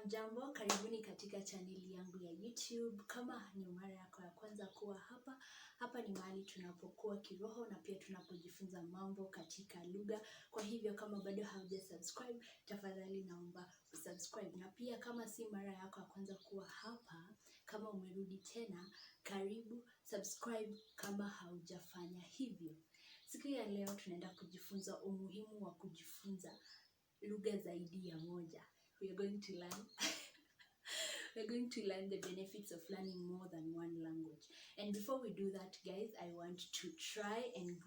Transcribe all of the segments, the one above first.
Hamjambo, karibuni katika chaneli yangu ya YouTube. Kama ni mara yako ya kwanza kuwa hapa ni mahali tunapokuwa kiroho na pia tunapojifunza mambo katika lugha. Kwa hivyo kama bado hauja subscribe, tafadhali naomba usubscribe. Na pia kama si mara yako ya kwanza kuwa hapa, kama umerudi tena, karibu subscribe kama haujafanya hivyo. Siku ya leo tunaenda kujifunza umuhimu wa kujifunza lugha zaidi ya moja. We are going to learn the benefits of learning more than one language. And before we do that, guys, I want to try and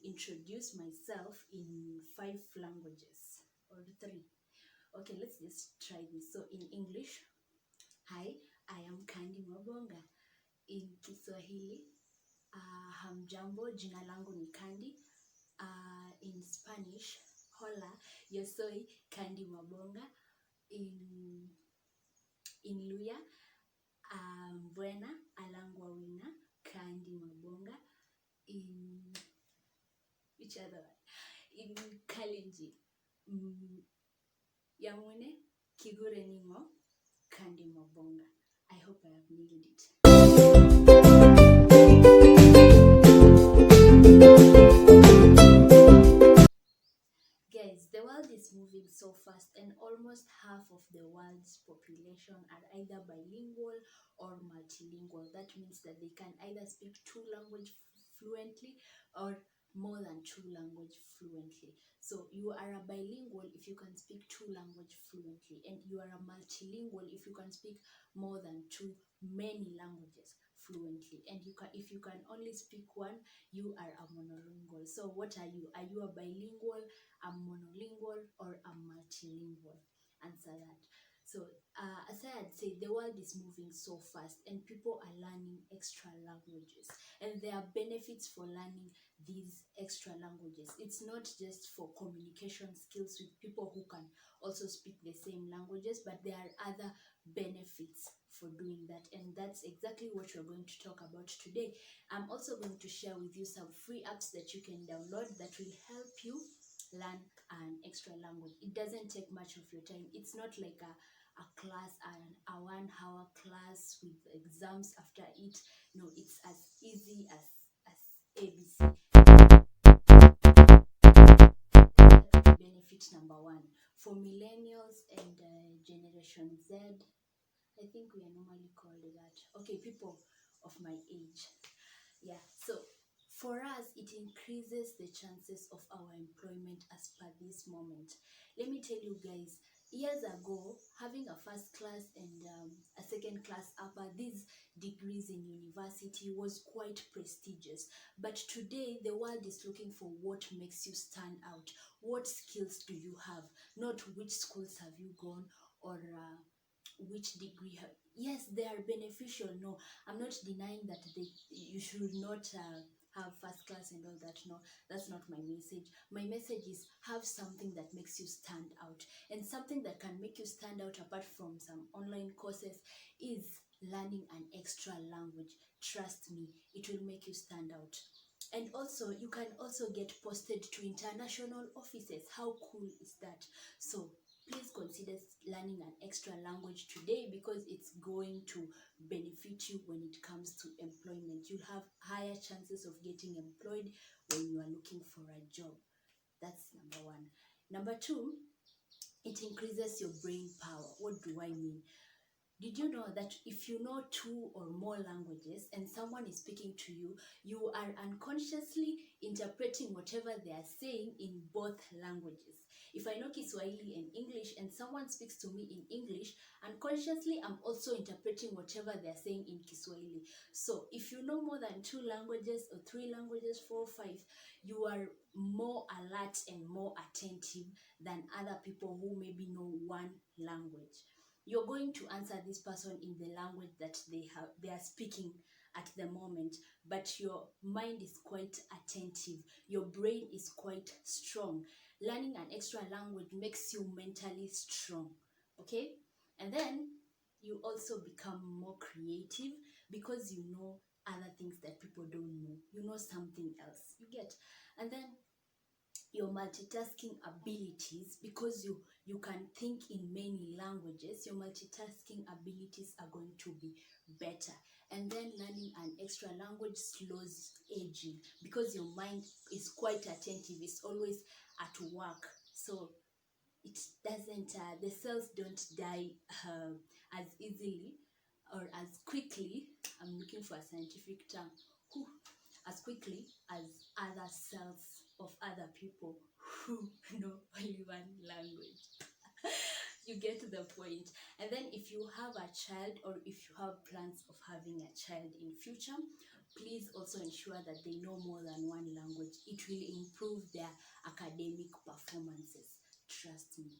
introduce myself in 5 languages or 3. Okay, let's just try this. So in English, hi, I am Kandi Mabonga. In Kiswahili, hamjambo, jina langu ni Kandi. In Spanish, hola, yo soy Kandi Mabonga. In Luya, buena, alangwa wina, Kandi Mabonga. In which other one? In Kalenji, yamune, kigure ningo, Kandi Mabonga. I hope I have nailed it. Guys, the world is moving so fast and almost half of the world's population are either bilingual or multilingual. That means that they can either speak 2 languages fluently or more than 2 languages fluently. So you are a bilingual if you can speak 2 languages fluently, and you are a multilingual if you can speak more than 2 many languages fluently. And if you can only speak one, you are a monolingual. So what are you? Are you a bilingual, a monolingual, or a multilingual? Answer that. So as I had said, the world is moving so fast and people are learning extra languages, and there are benefits for learning these extra languages. It's not just for communication skills with people who can also speak the same languages, but there are other benefits for doing that, and that's exactly what we're going to talk about today. I'm also going to share with you some free apps that you can download that will help you learn an extra language. It doesn't take much of your time. It's not like a class, a 1-hour class with exams after it. No, it's as easy as ABC. Benefit number 1 for millennials and Generation Z. I think we are normally called that. Okay, people of my age. Yeah, so for us, it increases the chances of our employment as per this moment. Let me tell you guys, years ago, having a first class and a second class upper, these degrees in university was quite prestigious. But today, the world is looking for what makes you stand out. What skills do you have? Not which schools have you gone or which degree yes, they are beneficial. No, I'm not denying that you should not have first class and all that. No, that's not my message. My message is have something that makes you stand out, and something that can make you stand out apart from some online courses is learning an extra language. Trust me, it will make you stand out. And also, you can also get posted to international offices. How cool is that? So please consider learning an extra language today, because it's going to benefit you when it comes to employment. You'll have higher chances of getting employed when you are looking for a job. That's number 1. Number 2, it increases your brain power. What do I mean? Did you know that if you know 2 or more languages and someone is speaking to you, you are unconsciously interpreting whatever they are saying in both languages? If I know Kiswahili and English and someone speaks to me in English, unconsciously I'm also interpreting whatever they are saying in Kiswahili. So if you know more than 2 languages or 3 languages, 4, 5, you are more alert and more attentive than other people who maybe know 1 language. You're going to answer this person in the language that they are speaking at the moment, but your mind is quite attentive. Your brain is quite strong. Learning an extra language makes you mentally strong, okay? And then you also become more creative because you know other things that people don't know. You know something else. You get? And then your multitasking abilities, because you can think in many languages, your multitasking abilities are going to be better. And then learning an extra language slows aging, because your mind is quite attentive, it's always at work, so it doesn't the cells don't die as easily or as quickly. I'm looking for a scientific term. Whew. As quickly as other cells of other people who know only one language. You get the point. And then if you have a child, or if you have plans of having a child in future, please also ensure that they know more than one language. It will improve their academic performances. Trust me.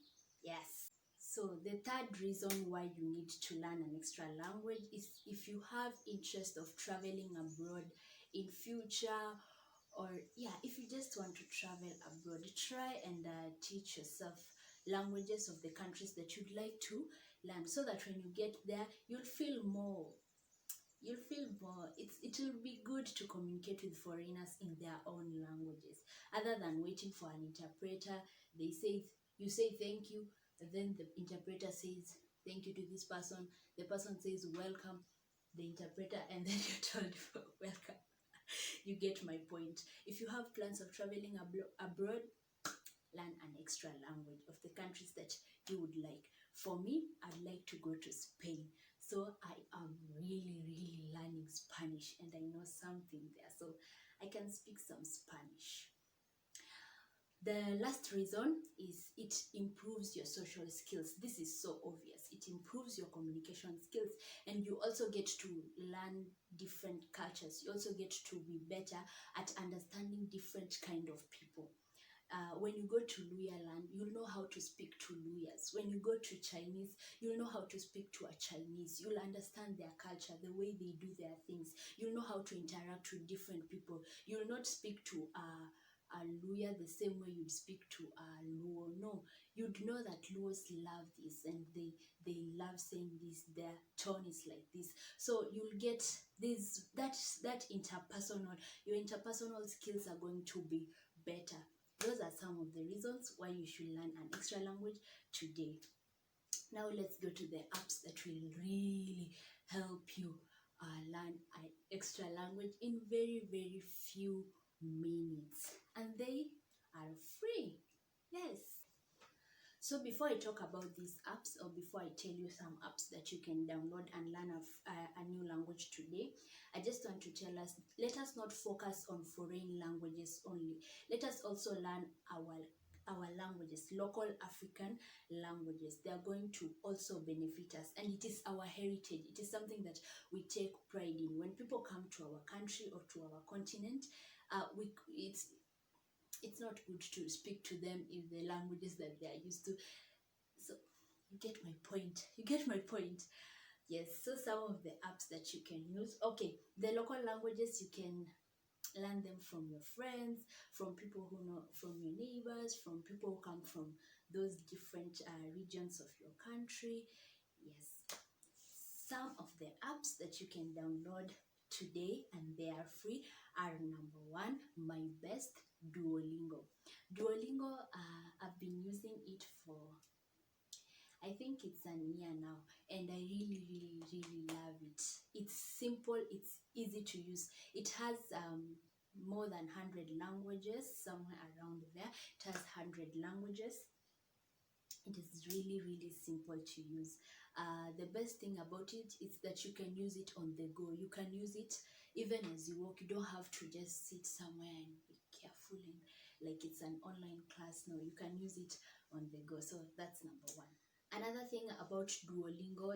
Yes. So the third reason why you need to learn an extra language is if you have interest of traveling abroad in future, or yeah, if you just want to travel abroad, try and teach yourself languages of the countries that you'd like to learn, so that when you get there, you'll feel more it will be good to communicate with foreigners in their own languages, other than waiting for an interpreter. You say thank you, and then the interpreter says thank you to this person, the person says welcome, the interpreter, and then you're told welcome. You get my point. If you have plans of traveling abroad, learn an extra language of the countries that you would like. For me, I'd like to go to Spain. So I am really, really learning Spanish, and I know something there. So I can speak some Spanish. The last reason is it improves your social skills. This is so obvious. It improves your communication skills, and you also get to learn different cultures. You also get to be better at understanding different kind of people. When you go to Luya land, you'll know how to speak to Luyas. When you go to Chinese, you'll know how to speak to a Chinese. You'll understand their culture, the way they do their things. You'll know how to interact with different people. You'll not speak to a Luya the same way you'd speak to a Luo. No, you'd know that Luos love this, and they love saying this. Their tone is like this. So you'll get this that interpersonal. Your interpersonal skills are going to be better. Those are some of the reasons why you should learn an extra language today. Now let's go to the apps that will really help you learn an extra language in very, very few minutes. And they are free. Yes. So before I talk about these apps, or before I tell you some apps that you can download and learn a new language today, I just want to tell us, let us not focus on foreign languages only. Let us also learn our languages, local African languages. They are going to also benefit us, and it is our heritage. It is something that we take pride in. When people come to our country or to our continent, it's not good to speak to them in the languages that they are used to. So you get my point. You get my point. Yes, so some of the apps that you can use. Okay, the local languages, you can learn them from your friends, from people who know, from your neighbors, from people who come from those different regions of your country. Yes, some of the apps that you can download today, and they are free, are number one, my best, Duolingo. Duolingo, I've been using it for, I think it's an year now, and I really, really, really love it. It's simple, it's easy to use. It has more than 100 languages, somewhere around there. It has 100 languages. It is really, really simple to use. The best thing about it is that you can use it on the go. You can use it even as you walk. You don't have to just sit somewhere and be careful and like it's an online class. No, you can use it on the go. So that's number one. Another thing about Duolingo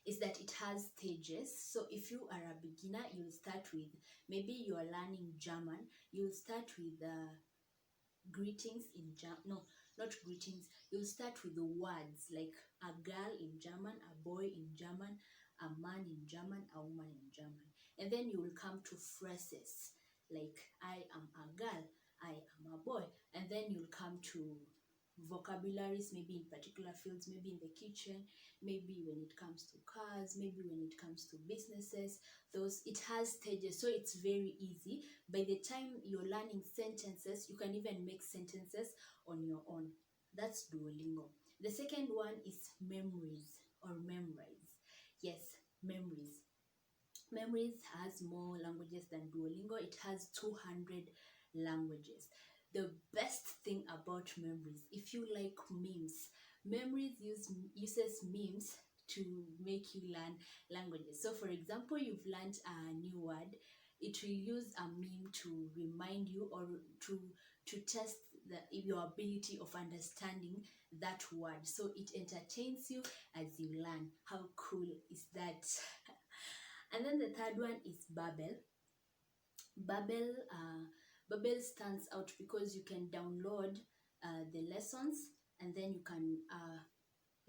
is that it has stages. So if you are a beginner, you'll start with, maybe you are learning German, you'll start with greetings in German. No, not greetings. You'll start with the words like a girl in German, a boy in German, a man in German, a woman in German. And then you will come to phrases like I am a girl, I am a boy. And then you'll come to vocabularies, maybe in particular fields, maybe in the kitchen, maybe when it comes to cars, maybe when it comes to businesses. Those, it has stages, so it's very easy. By the time you're learning sentences, you can even make sentences on your own. That's Duolingo. The second one is memories or memorize. Yes, memories. Memories has more languages than Duolingo. It has 200 languages. The best thing about memories, if you like memes, memories uses memes to make you learn languages. So for example, you've learned a new word, it will use a meme to remind you, or to test your ability of understanding that word. So it entertains you as you learn. How cool is that? And then the third one is Babel. Babel, Babel stands out because you can download the lessons, and then you can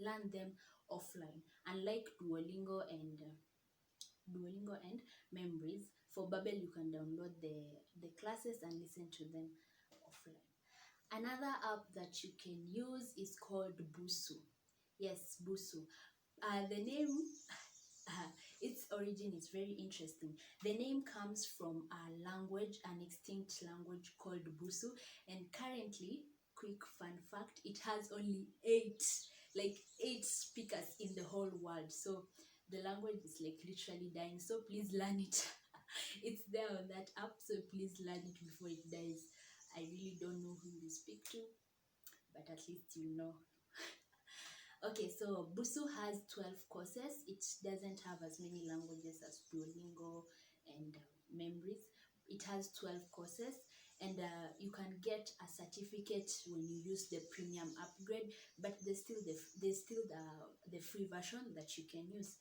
learn them offline. Unlike Duolingo and Memories, for Babel you can download the classes and listen to them offline. Another app that you can use is called Busu. Yes, Busu. The name, its origin is very interesting. The name comes from a language, an extinct language called Busu, and currently, quick fun fact, it has only eight speakers in the whole world. So the language is like literally dying. So please learn it. It's there on that app, so please learn it before it dies. I really don't know who you speak to, but at least you know. Okay, so Busu has 12 courses. It doesn't have as many languages as Duolingo and Memories. It has 12 courses, and you can get a certificate when you use the premium upgrade, but there's still the free version that you can use.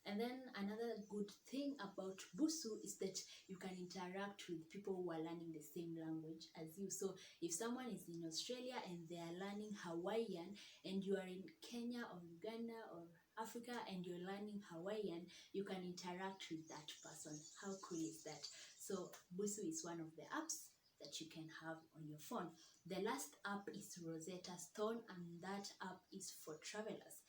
And then another good thing about Busu is that you can interact with people who are learning the same language as you. So if someone is in Australia and they are learning Hawaiian, and you are in Kenya or Uganda or Africa and you're learning Hawaiian, you can interact with that person. How cool is that? So Busu is one of the apps that you can have on your phone. The last app is Rosetta Stone, and that app is for travelers.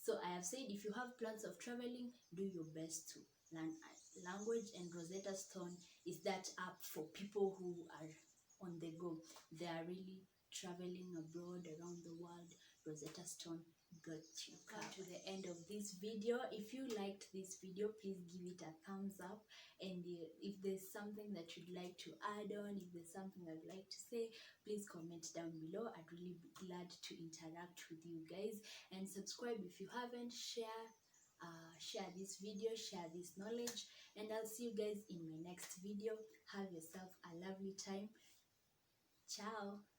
So I have said, if you have plans of traveling, do your best to learn a language, and Rosetta Stone is that app for people who are on the go. They are really traveling abroad, around the world. Rosetta Stone got you. Come to the end of this video. If you liked this video, please give it a thumbs up. And if there's something that you'd like to add on, if there's something I'd like to say, please comment down below. I'd really be glad to interact with you guys. And subscribe if you haven't. Share this video, share this knowledge, and I'll see you guys in my next video. Have yourself a lovely time. Ciao.